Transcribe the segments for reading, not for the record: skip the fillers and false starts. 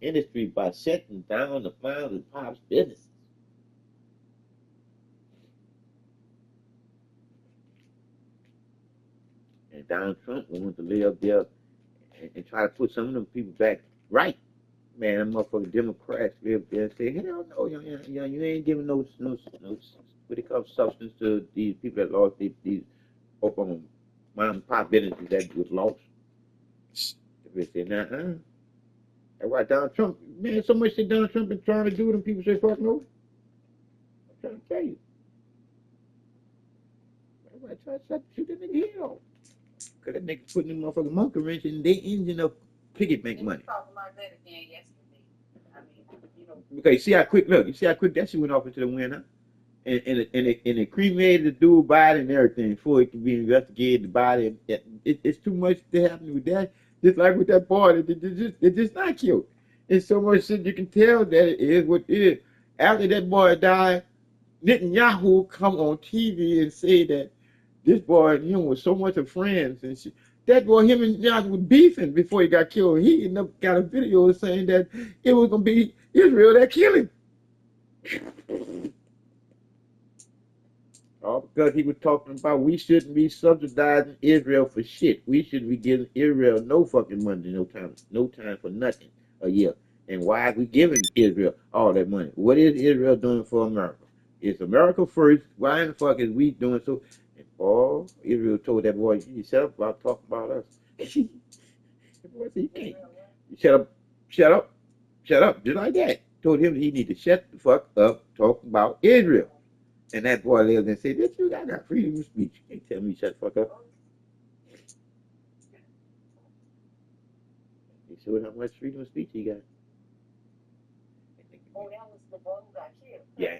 industry by shutting down the moms and pops businesses. And Donald Trump wanted to lay up there and try to put some of them people back right. Man, them motherfucking Democrats live there and say, hell no, you ain't giving no what they call substance to these people that lost these mom and pop businesses that was lost. They say, nah. That's why Donald Trump, man, so much that Donald Trump been trying to do, and people say, fuck no. I'm trying to tell you. That's why I try to shoot that nigga head off. Because that nigga putting them motherfucking monkey wrench in their engine of piggy bank money. Talking about that again yesterday. I mean, because you see how quick, look, you see how quick that shit went off into the wind, huh? And it cremated the dude body and everything before it can be investigated. The body, it's too much to happen with that. Just like with that boy, it just not killed. It's so much shit you can tell that it is what it is. After that boy died, Netanyahu come on TV and say that this boy and him was so much of friends and shit. That boy, him and Josh was beefing before he got killed. He ended up got a video saying that it was gonna be Israel that killed him. All because he was talking about we shouldn't be subsidizing Israel for shit. We shouldn't be giving Israel no fucking money, no time for nothing a year. And why are we giving Israel all that money? What is Israel doing for America? It's America first. Why in the fuck is we doing so? And oh, Israel told that boy, you shut up about talking about us. The boy said, you can't. Shut up, just like that. Told him he need to shut the fuck up talking about Israel. And that boy lived and said, bitch, I got freedom of speech. You can't tell me shut the fuck up. He showed how much freedom of speech he got. oh, that was the boy who got killed. Yeah.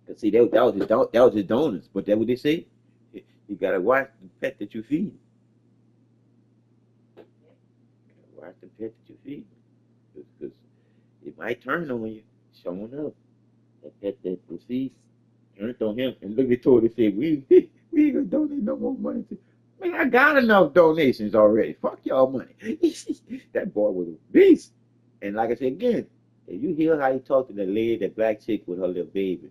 Cause see, that was his donors, but that's what they say. You gotta watch the pet that you feed. You gotta watch the pet that you feed. Because it might turn on you. Showing up. That pet that you feed turned on him. And look, they told him, they said, we ain't gonna donate no more money to. Man, I got enough donations already. Fuck y'all money. That boy was a beast. And like I said again, if you hear how he talked to that lady, that black chick with her little baby,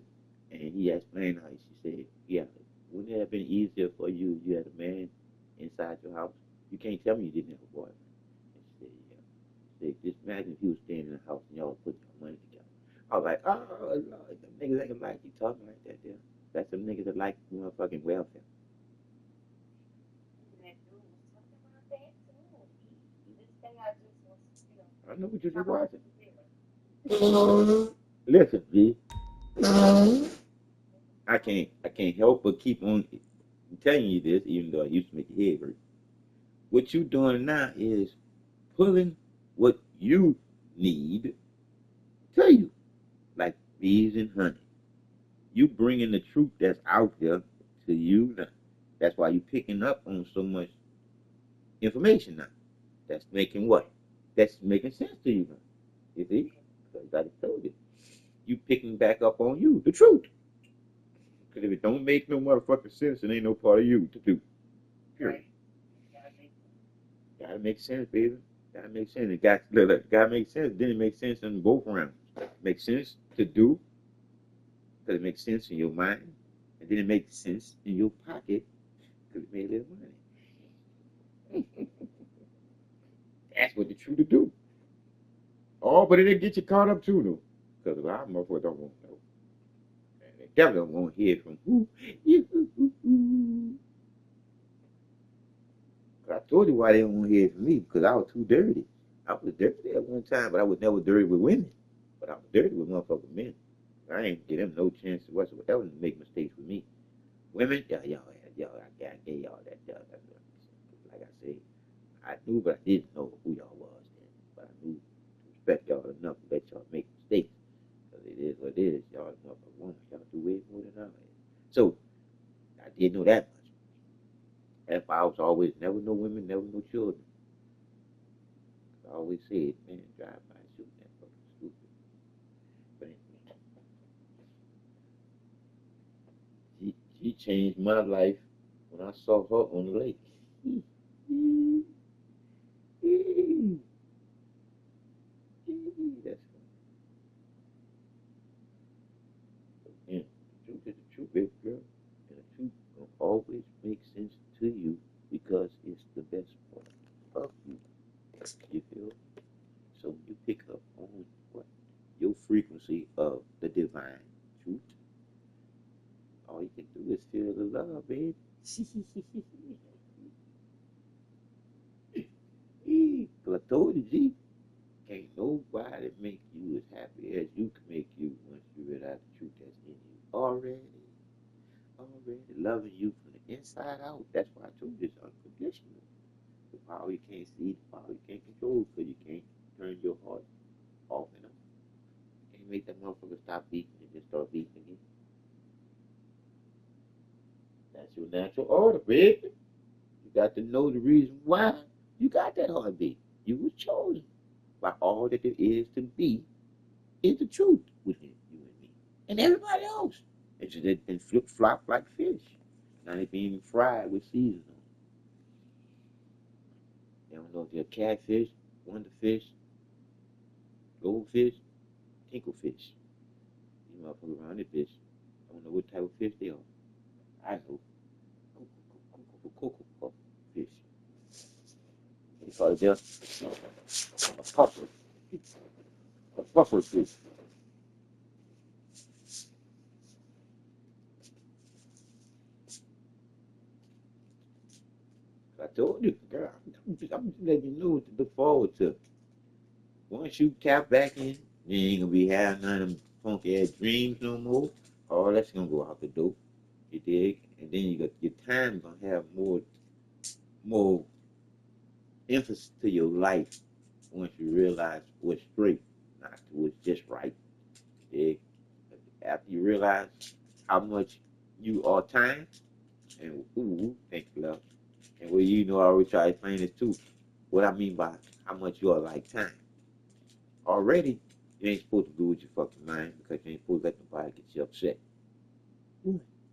and he explained how she said, yeah, wouldn't it have been easier for you if you had a man inside your house? You can't tell me you didn't have a boyfriend. And she said, yeah. She said, just imagine if you was staying in the house and y'all put your money together. I was like, oh, Lord, them niggas ain't like you talking like that there. That's some niggas that like motherfucking welfare. I know what you're watching. Listen, G. I can't help but keep on telling you this, even though I used to make your head hurt. What you doing now is pulling what you need to you, like bees and honey. You bringing the truth that's out there to you now. That's why you picking up on so much information now. That's making what? That's making sense to you now. You see? Because I told you. You picking back up on you, the truth. Because if it don't make no motherfucking sense, it ain't no part of you to do. Period. Gotta make sense, baby. Gotta make sense. It gotta make sense. Then it makes sense in both rounds. Makes sense to do, because it makes sense in your mind, and then it makes sense in your pocket, because it made a little money. That's what the truth to do. Oh, but it didn't get you caught up too, though. Because a lot of motherfuckers don't want to know. And they definitely don't want to hear from who. I told you why they don't want to hear from me, because I was too dirty. I was dirty at one time, but I was never dirty with women. But I was dirty with motherfucking men. I ain't give them no chance whatsoever to make mistakes with me. Women, y'all, I gave y'all that. Like I said, I knew, but I didn't know who y'all was then. But I knew to respect y'all enough to let y'all make mistakes. Because it is what it is. Y'all is motherfucking woman. Y'all do way more than I am. So, I didn't know that much. That's why I was always never no women, never no children. I always said, man, drive by shooting that fucking stupid. But anyway, she changed my life when I saw her on the lake. always make sense to you because it's the best part of you. You feel? So when you pick up on what your frequency of the divine truth, all you can do is feel the love, baby. Cause I told you, G, can't nobody make you as happy as you can make you once you realize the truth that's in you already loving you from the inside out. That's why I told you it's unconditional. The power you can't see, the power you can't control, because you can't turn your heart off and on. You can't make that motherfucker stop beating and then start beating again. That's your natural order, baby. You got to know the reason why you got that heartbeat. You were chosen by all that there is to be is the truth within you and me. And everybody else. It's just been flip flop like fish. Now they being fried with seasoning on it. They don't know if they're catfish, wonderfish, goldfish, tinklefish. These motherfuckers around this bitch don't know what type of fish they are. I know. Cocoa fish. They call it just a puffer. A puffer fish. I told you, girl, I'm just letting you know what to look forward to. Once you tap back in, you ain't gonna be having none of them funky ass dreams no more. All that's gonna go out the door. You dig? And then you got your time gonna have more emphasis to your life once you realize what's straight, not what's just right. You dig? After you realize how much you are time, and ooh, thank you, love. And well, you know, I always try to explain this too. What I mean by how much you are like time. Already, you ain't supposed to do with your fucking mind because you ain't supposed to let nobody get you upset.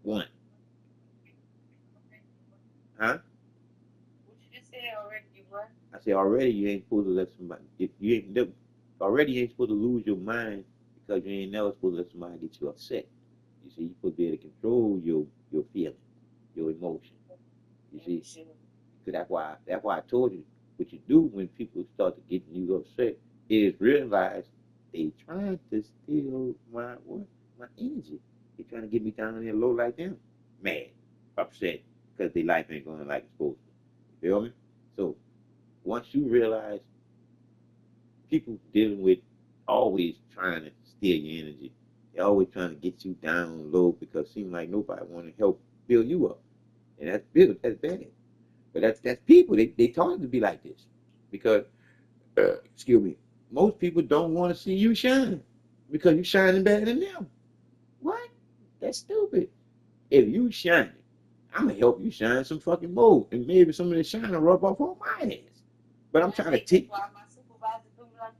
One. Huh? What you just said already, you what? I say already you ain't supposed to let somebody if you ain't never already you ain't supposed to lose your mind because you ain't never supposed to let somebody get you upset. You see, you supposed to be able to control your feelings, your emotions. You see? Because that's why I told you what you do when people start to getting you upset is realize they trying to steal my energy. They trying to get me down there low like them. Mad, upset, because their life ain't going like it's supposed to. You feel me? So once you realize people dealing with always trying to steal your energy, they're always trying to get you down low because it seems like nobody want to help build you up. And that's bad. But that's people. They taught to be like this. Because excuse me, most people don't want to see you shine because you're shining better than them. What? That's stupid. If you shining, I'm gonna help you shine some fucking more, and maybe some of the shine will rub off on my ass. But I'm trying to teach. Why my supervisor do me like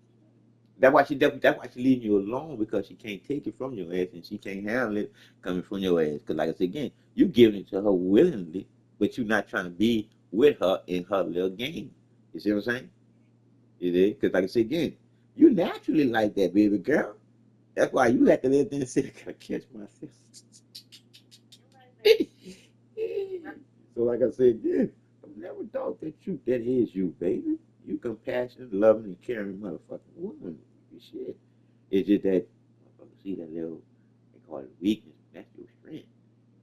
That's why she leaving you alone because she can't take it from your ass and she can't handle it coming from your ass. Because like I said again, you giving it to her willingly, but you're not trying to be with her in her little game. You see what I'm saying? You did? Because like I said again, you naturally like that, baby girl. That's why you have to let them say, I gotta catch myself. So like I said again, I've never thought that that is you, baby. You compassionate, loving, and caring motherfucking woman. You shit. It's just that motherfucker see that little they call it weakness, that's your strength.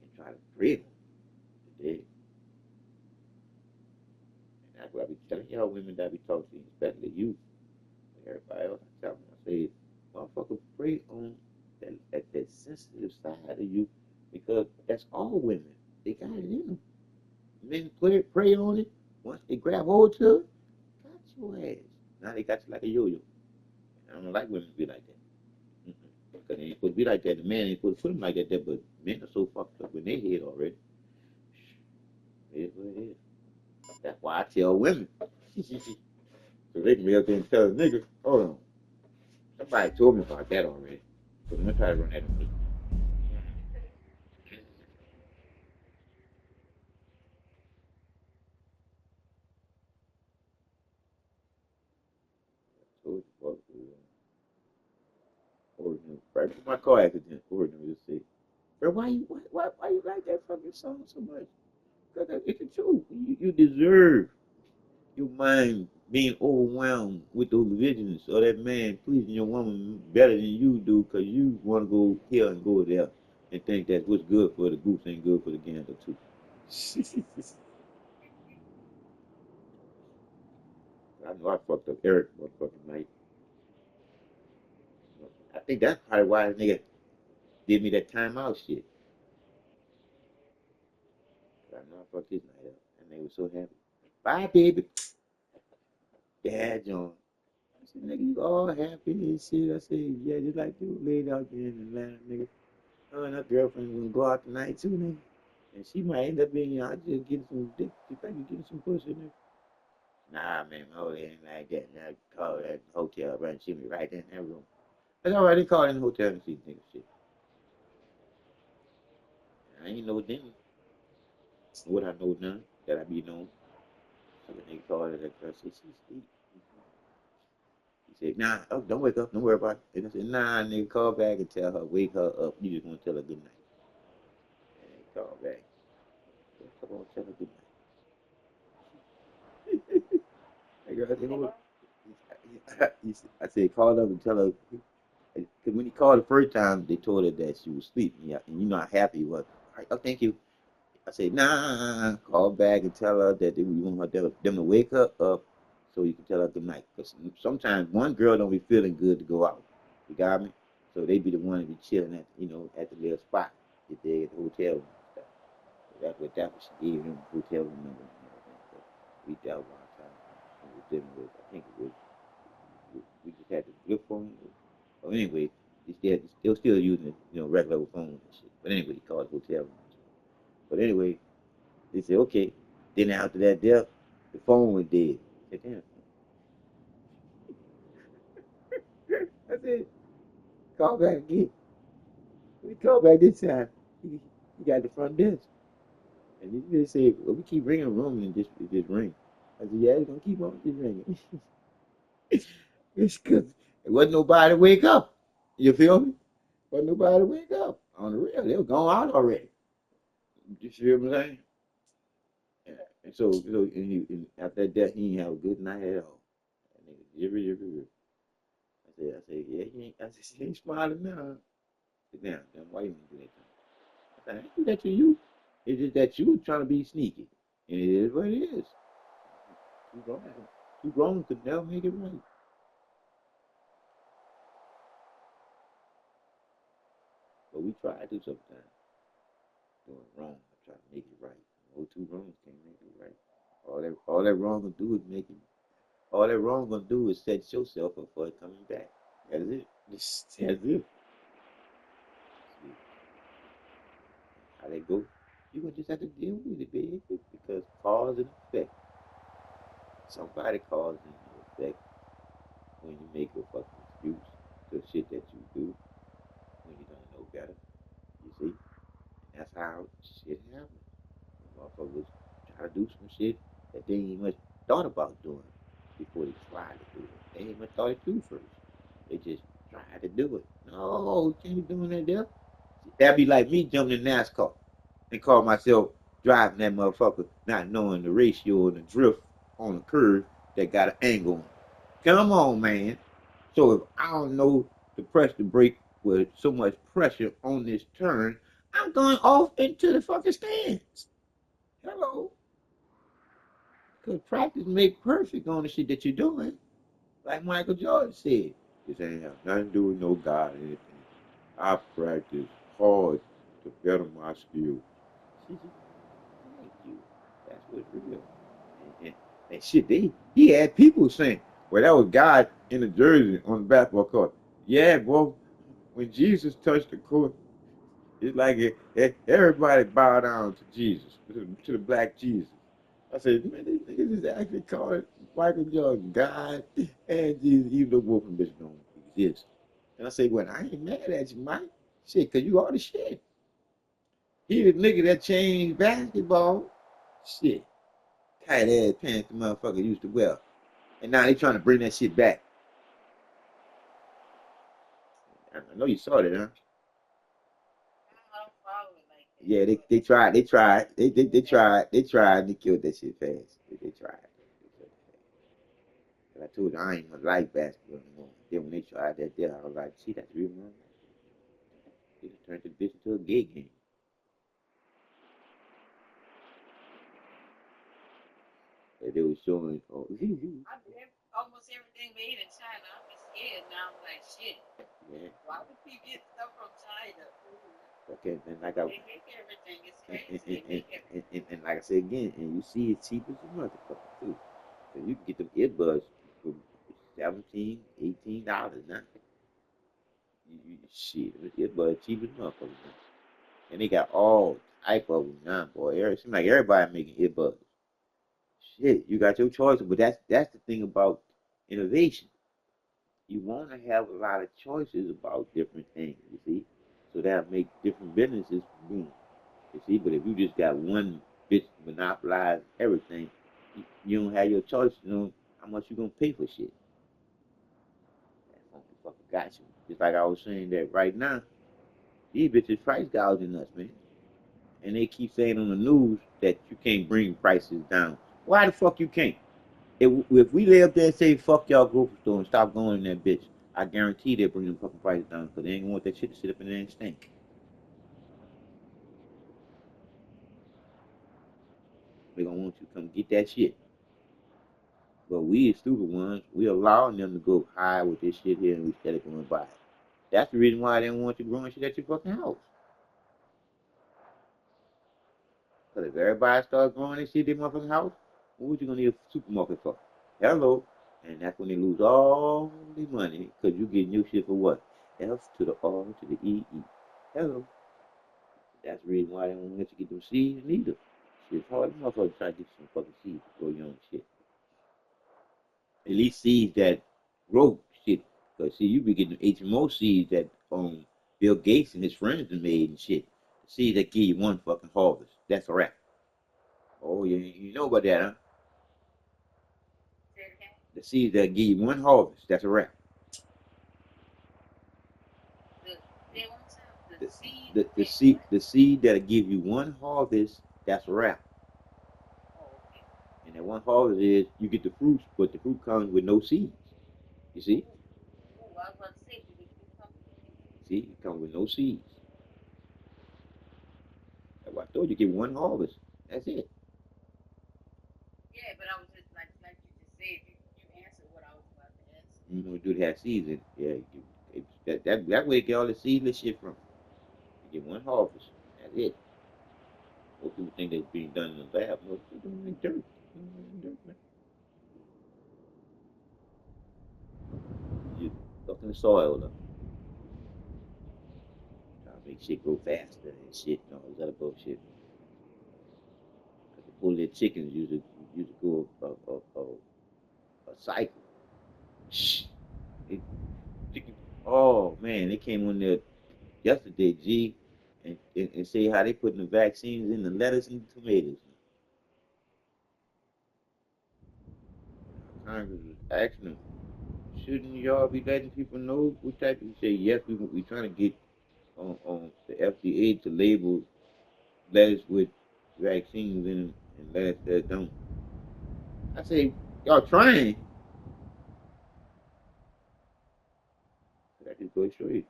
And try to prey on it. And that's what I be telling y'all women that I be talking to, especially you, everybody else. I tell them, I say, motherfucker, prey on that sensitive side of you because that's all women. They got it in them. Men prey on it. Once they grab hold to it, got your ass. Now they got you like a yo-yo. I don't like women to be like that. Because they ain't supposed to be like that. The man ain't supposed to put them like that, but men are so fucked up in their head already. It is what it is. That's why I tell women. So they can be up there and tell a nigga, hold on. Somebody told me about that already. So I'm going to try to run that on me. So it's fucked with. Right before my car accident, Ordinary just say, bro, why you like that fucking song so much? It's the truth. You deserve your mind being overwhelmed with those visions or that man pleasing your woman better than you do because you want to go here and go there and think that what's good for the goose ain't good for the gander too. I know I fucked up Eric motherfucking night. I think that's probably why this nigga did me that timeout shit. I know I fucked his night up. And they were so happy. Bye, baby. Yeah, John. I said, nigga, you all happy and shit. I said, yeah, just like you laid out there in Atlanta, nigga. Her and her girlfriend gonna go out tonight too, nigga. And she might end up being, I just getting some dick. You think you getting some pussy, nigga? Nah, man, oh, it ain't like that. Now call that hotel, right? She me right there in that room. That's all right. They call in the hotel and see nigga shit. I ain't know then what I know now that I be known. So when they called it, I said, she's asleep. He said, nah, oh, don't wake up, don't worry about it. And I said, nah, nigga, call back and tell her, wake her up. You just want to tell her good night. And they call back. Come on, tell her good night. I said, hold I said, call up and tell her. Because when he called the first time, they told her that she was asleep. Yeah, and you know how happy he was. All right, oh, thank you. I said, nah, call back and tell her that we want them to wake her up so you can tell her good night. Because sometimes one girl don't be feeling good to go out. You got me? So they be the one to be chilling at, at the little spot if they at the hotel room and stuff. So that's what she gave them hotel room number and everything. So we dealt one time and we was dealing with, I think it was, we just had the flip phone. So anyway, they were still using, regular phones and shit. But anyway, he called the hotel room. But anyway, they said, okay. Then after that death, the phone was dead. I said, damn. I said, call back again. We called back this time. He got the front desk. And they said, well, we keep ringing the room and it just ring. I said, yeah, it's going to keep on just ringing. It's because there wasn't nobody to wake up. You feel me? Wasn't nobody to wake up. On the real, they were gone out already. You feel what I'm saying? Yeah. And and after that, he didn't have a good night at all. That nigga, jibber. I said, yeah, I said, she ain't smiling now. I said, damn, why you want to do that? I said, I ain't do that to you. It's just that you trying to be sneaky. And it is what it is. Too grown. Too grown could never make it right. But we try to sometimes. Doing wrong. I try to make it right. No two wrongs can't make it right. All that wrong gonna do is make it. All that wrong gonna do is set yourself up for it coming back. That's it. That's it. How they go? You gonna just have to deal with it, baby, because cause and effect. Somebody cause and effect when you make a fucking excuse to shit that you do when you don't know better. You see, that's how shit happens. Motherfuckers try to do some shit that they ain't much thought about doing before they try to do it. They ain't much thought it through first. They just try to do it. No, you can't be doing that there. That'd be like me jumping in NASCAR and call myself driving that motherfucker, not knowing the ratio and the drift on the curve that got an angle on. Come on, man. So if I don't know to press the brake with so much pressure on this turn, I'm going off into the fucking stands. Hello. Because practice make perfect on the shit that you're doing. Like Michael Jordan said. This ain't have nothing to do with no God or anything. I practice hard to better my skills. Thank you. That's what's real. And shit, he had people saying, well, that was God in the jersey on the basketball court. Yeah, boy, when Jesus touched the court, it's like everybody bowed down to Jesus, to the black Jesus. I said, man, these niggas is actually calling Michael Jordan God and Jesus, even though both of them bitches don't exist. And I said, well, I ain't mad at you, Mike. Shit, because you are the shit. He the nigga that changed basketball. Shit. Tight ass pants the motherfucker used to wear. And now they trying to bring that shit back. I know you saw that, huh? I don't follow it like Yeah, they tried, they killed that shit fast. They tried. And I told you I ain't gonna like basketball anymore. Then when they tried that there, I was like, see, that's real wrong. They just turned the bitch into a gay game. And they was showing, oh, Almost everything made in China. I'm just scared now. I'm like, shit. yeah, Why would we get stuff from China? okay, and like I, They make everything. It's and, crazy. and, They and, and, make everything. and like I said again, and you see it cheap as a motherfucker too. So you can get them earbuds for $17, $18 now. Shit, them earbuds cheap as motherfuckers now. And they got all type of them now, boy. It seems like everybody making earbuds. Shit, you got your choice, but that's the thing about innovation. You want to have a lot of choices about different things, you see, so that make different businesses boom, you see. But if you just got one bitch monopolize everything, you don't have your choice. You know how much you gonna pay for shit. That funky fucker got you. Just like I was saying that right now, these bitches price gouging us, man, and they keep saying on the news that you can't bring prices down. Why the fuck you can't? If we lay up there and say fuck y'all grocery store and stop going in that bitch, I guarantee they'll bring them fucking prices down because they ain't gonna want that shit to sit up in there and stink. They gonna want you to come get that shit. But we as stupid ones, we allowing them to go high with this shit here and we steady going by it. That's the reason why they don't want you growing shit at your fucking house. Because if everybody starts growing this shit at their motherfucking house, what you gonna need a supermarket for? Hello. And that's when they lose all the money because you getting your shit for what? F to the R to the E E. Hello. That's the reason why they don't let you get them seeds neither. Shit, it's hard as motherfuckers try to get some fucking seeds to grow your own shit. At least seeds that grow shit. Because, see, you be getting HMO seeds that Bill Gates and his friends have made and shit. Seeds that give you one fucking harvest. That's a wrap. Oh, you know about that, huh? The seeds that give you one harvest. That's a wrap. The seed that'll give you one harvest, that's a wrap. And that one harvest is you get the fruits, but the fruit comes with no seeds. You see? See, it comes with no seeds. That's why I told you get one harvest. That's it. Yeah, but I was just like you just said, you answered what I was about to ask. We do have seeds. Yeah, that way you get all the seedless shit from. You get one harvest. That's it. Most people think that's being done in the lab. No, it's doing it in dirt. Man. You look in the soil, though. Trying to make shit grow faster and shit and all this other bullshit. Because the bullet chickens usually go a cycle. Shh. It, oh man, they came on there yesterday, G, and say how they putting the vaccines in the lettuce and the tomatoes. Congress was asking them, shouldn't y'all be letting people know what type? You say yes, we trying to get on the FDA to label lettuce with vaccines in them and lettuce that don't. I say y'all trying. But I just go show you.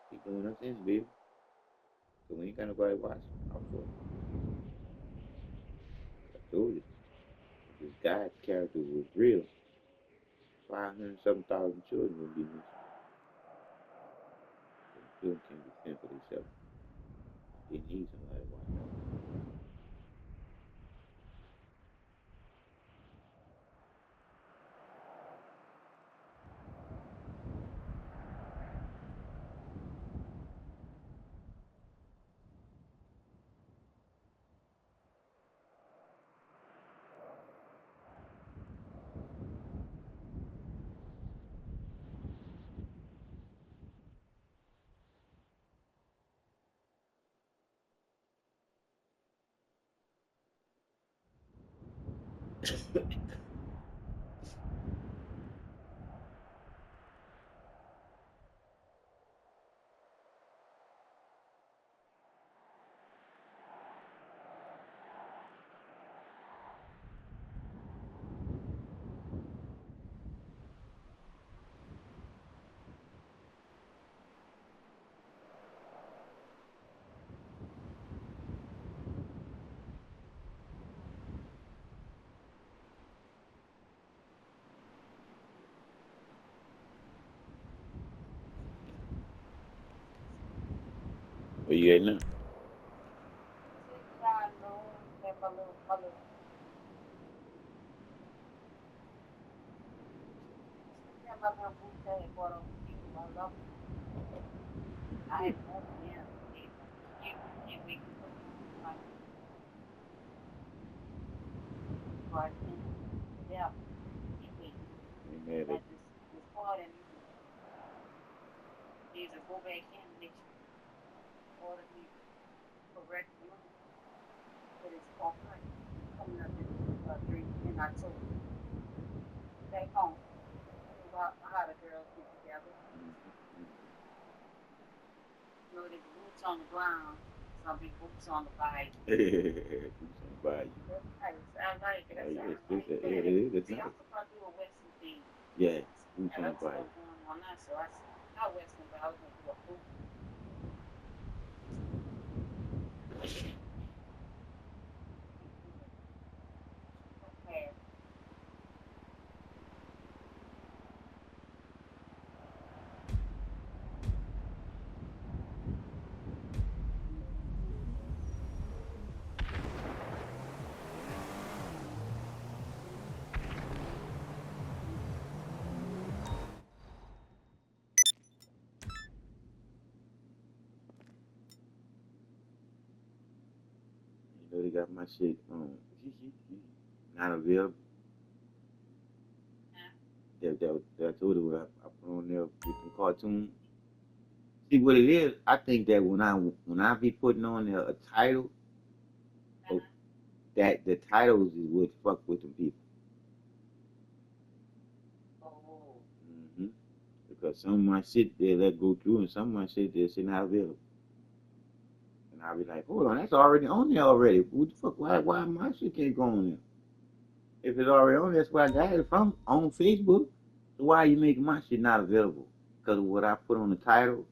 Keep doing us in, baby. So we ain't got nobody watching out for it. I told you. This guy's character was real. 507,000 children will be missing. Children can't defend for themselves. They need somebody to watch out. Where you at now? I know that my little yeah, my little boo thing bought on the people. I love it. I had one of them. Can't wait to put my right in. Yeah, can't wait. Ain't mad Like at this part and either go back in and make sure order the correct one, but it's all right. Coming up in October. Back home. How the girls get together. You know, there's boots on the ground, some big boots on the bike. it. Somebody. That's nice. I like it. Yeah, That it's, sounds it's, like it that. is. It's See, nice. I'm supposed to do a Western thing. Yeah, boots And on that's the bike. what's going on now. So I not Western, but I was gonna do a boot. Okay. You know, they got my shit not available. That I told you I put on there with some cartoons. See what it is? I think that when I be putting on there a title, oh, that the titles is what fuck with them people. Oh. hmm Because some of my shit they let go through, and some of my shit they say not available. And I'll be like, hold on, that's already on there already. What the fuck? Why my shit can't go on there? If it's already on, that's why I got it from on Facebook. So why are you making my shit not available? Because of what I put on the title?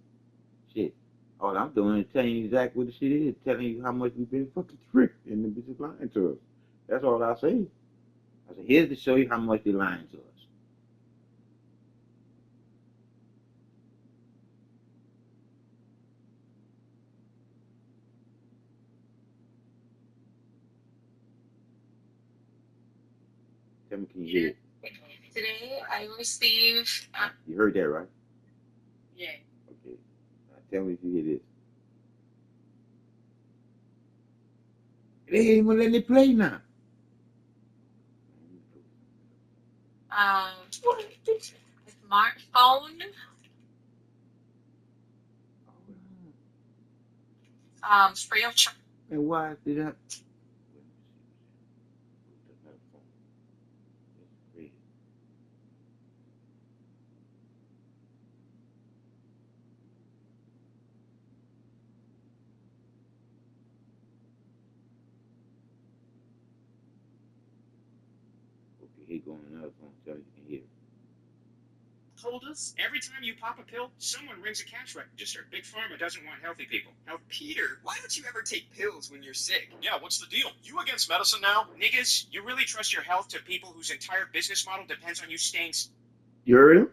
Shit. All I'm doing is telling you exactly what the shit is, telling you how much we've been fucking tricked and the bitches lying to us. That's all I say. I said, here's to show you how much they're lying to us. Tell me, can you hear it? Today I received. You heard that, right? Yeah. Okay. Now tell me if you hear this. They ain't even letting it play now. Smartphone. Free of charge. And why did I? Okay, here going another phone. Tell you can hear it. Told us every time you pop a pill, someone rings a cash register. Big Pharma doesn't want healthy people. Peter, why don't you ever take pills when you're sick? Yeah, what's the deal? You against medicine now? Niggas, you really trust your health to people whose entire business model depends on you staying... You heard him?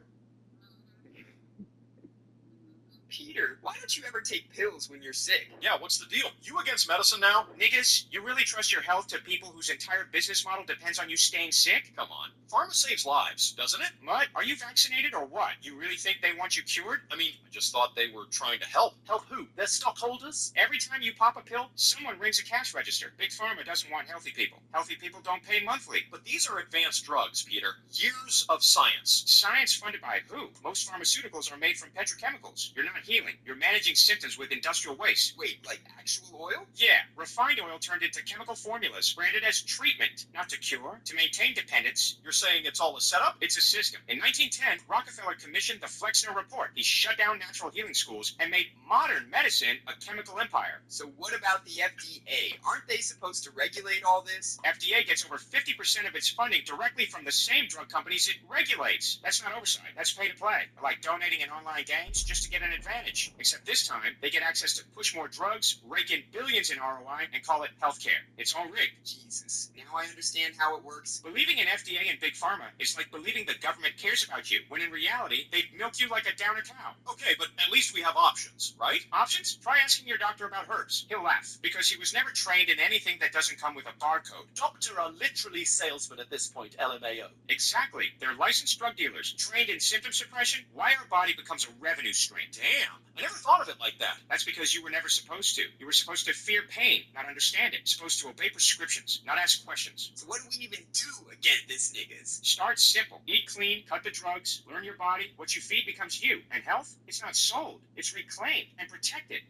Peter, why don't you ever take pills when you're sick? Yeah, what's the deal? You against medicine now? Niggas, you really trust your health to people whose entire business model depends on you staying sick? Come on. Pharma saves lives, doesn't it? What? Are you vaccinated or what? You really think they want you cured? I mean, I just thought they were trying to help. Help who? Their stockholders? Every time you pop a pill, someone rings a cash register. Big Pharma doesn't want healthy people. Healthy people don't pay monthly. But these are advanced drugs, Peter. Years of science. Science funded by who? Most pharmaceuticals are made from petrochemicals. You're not healing. You're managing symptoms with industrial waste. Wait, like actual oil? Yeah, refined oil turned into chemical formulas, branded as treatment, not to cure, to maintain dependence. You're saying it's all a setup? It's a system. In 1910, Rockefeller commissioned the Flexner Report. He shut down natural healing schools and made modern medicine a chemical empire. So what about the FDA? Aren't they supposed to regulate all this? FDA gets over 50% of its funding directly from the same drug companies it regulates. That's not oversight. That's pay to play. Like donating in online games just to get an advantage. Except this time, they get access to push more drugs, rake in billions in ROI, and call it healthcare. It's all rigged. Jesus. Now I understand how it works. Believing in FDA and Big Pharma is like believing the government cares about you, when in reality, they'd milk you like a downer cow. Okay, but at least we have options, right? Options? Try asking your doctor about herbs. He'll laugh, because he was never trained in anything that doesn't come with a barcode. Doctor are literally salesmen at this point, LMAO. Exactly. They're licensed drug dealers, trained in symptom suppression, why our body becomes a revenue stream. Damn, I never thought of it like that. That's because you were never supposed to. You were supposed to fear pain, not understand it. Supposed to obey prescriptions, not ask questions. So what do we even do against this niggas? Start simple. Eat clean, cut the drugs, learn your body. What you feed becomes you. And health? It's not sold. It's reclaimed and protected.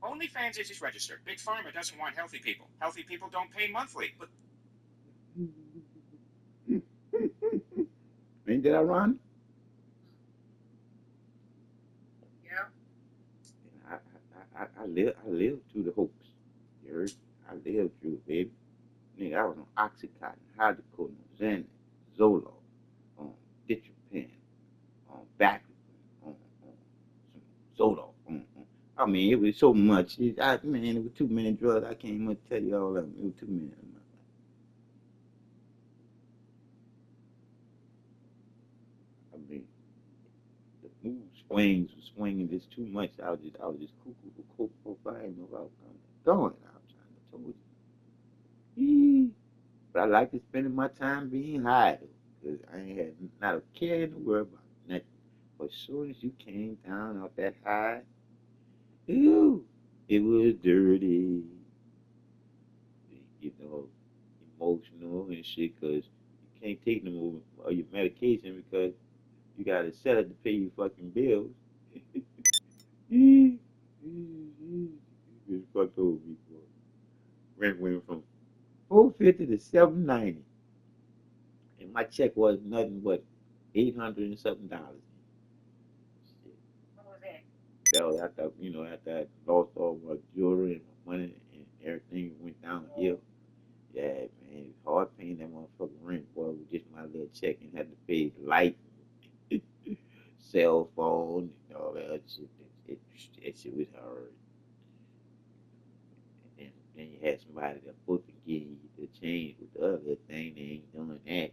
OnlyFans is registered. Big Pharma doesn't want healthy people. Healthy people don't pay monthly. But Ain't that ironic? Yeah. I lived through the hoax. You heard? I lived through it, baby. Nigga, I was on Oxycontin, hydrocodone, Xanax, Zoloft, Ditropan, Baclofen, some Zoloft. I mean, it was so much. It was too many drugs. I can't even tell you all of them. It was too many of them. I mean, the mood swings was swinging just too much. I was just cuckoo. I didn't know where I was going. I was trying to tell you. But I like to spending my time being high, because I ain't had not a care in the world about nothing. But as soon as you came down off that high, ooh, it was dirty. You know, emotional and shit, because you can't take no more of your medication because you got to sell it to pay your fucking bills. It's fucked over me, boy. Rent went from $450 to $790, and my check was nothing but $800 and something dollars. What was that? That was after I lost all my jewelry and my money and everything went downhill. Yeah, man, it's hard paying that motherfucking rent, boy, with just my little check, and had to pay light, cell phone, and all that other shit. That shit was hard. And then you had somebody that supposed to give you the change with the other thing. They ain't doing that. And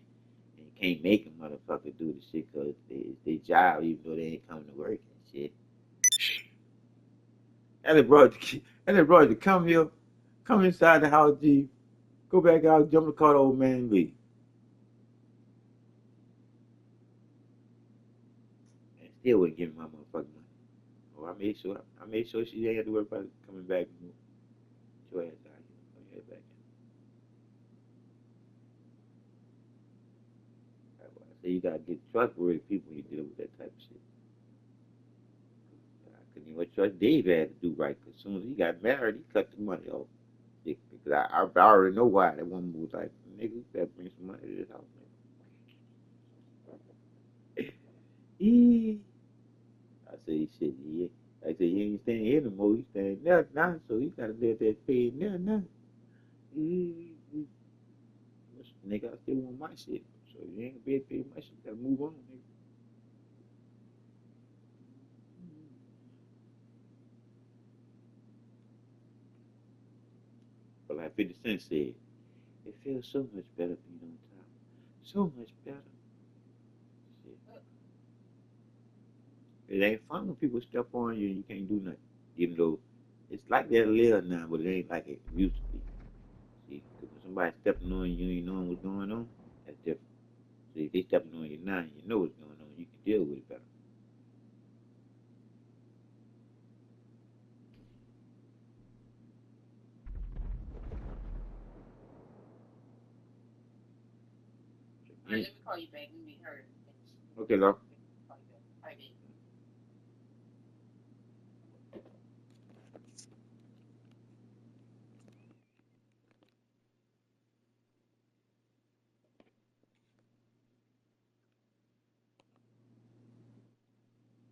you can't make a motherfucker do the shit because it's their job, even though they ain't coming to work and shit. And they brought you to come here, come inside the house, G, go back out, jump in the car, the old man, and leave. And still wouldn't give me my motherfucking money. Oh, I made sure she ain't had to worry about coming back anymore. Your ass out here. Come your ass back in. That's why I say you gotta get trustworthy people when you deal with that type of shit. I couldn't even trust Dave had to do right, because as soon as he got married, he cut the money off. Because I already know why. That woman was like, nigga, you better bring some money to this house, nigga. I say, shit, yeah. I say, you ain't staying here no more. You staying there now, so you gotta live that pay there now. Nigga, I still want my shit. So you ain't gonna be able to pay my shit. You gotta move on, nigga. But like 50 Cent said, it feels so much better being on top. So much better. Shit. It ain't fun when people step on you and you can't do nothing. Even though it's like that a little now, but it ain't like it used to be. See, because when somebody stepping on you and you knowing what's going on, that's different. See, if they stepping on you now and you know what's going on, you can deal with it better. All right, let me call you back. We heard. Okay, love.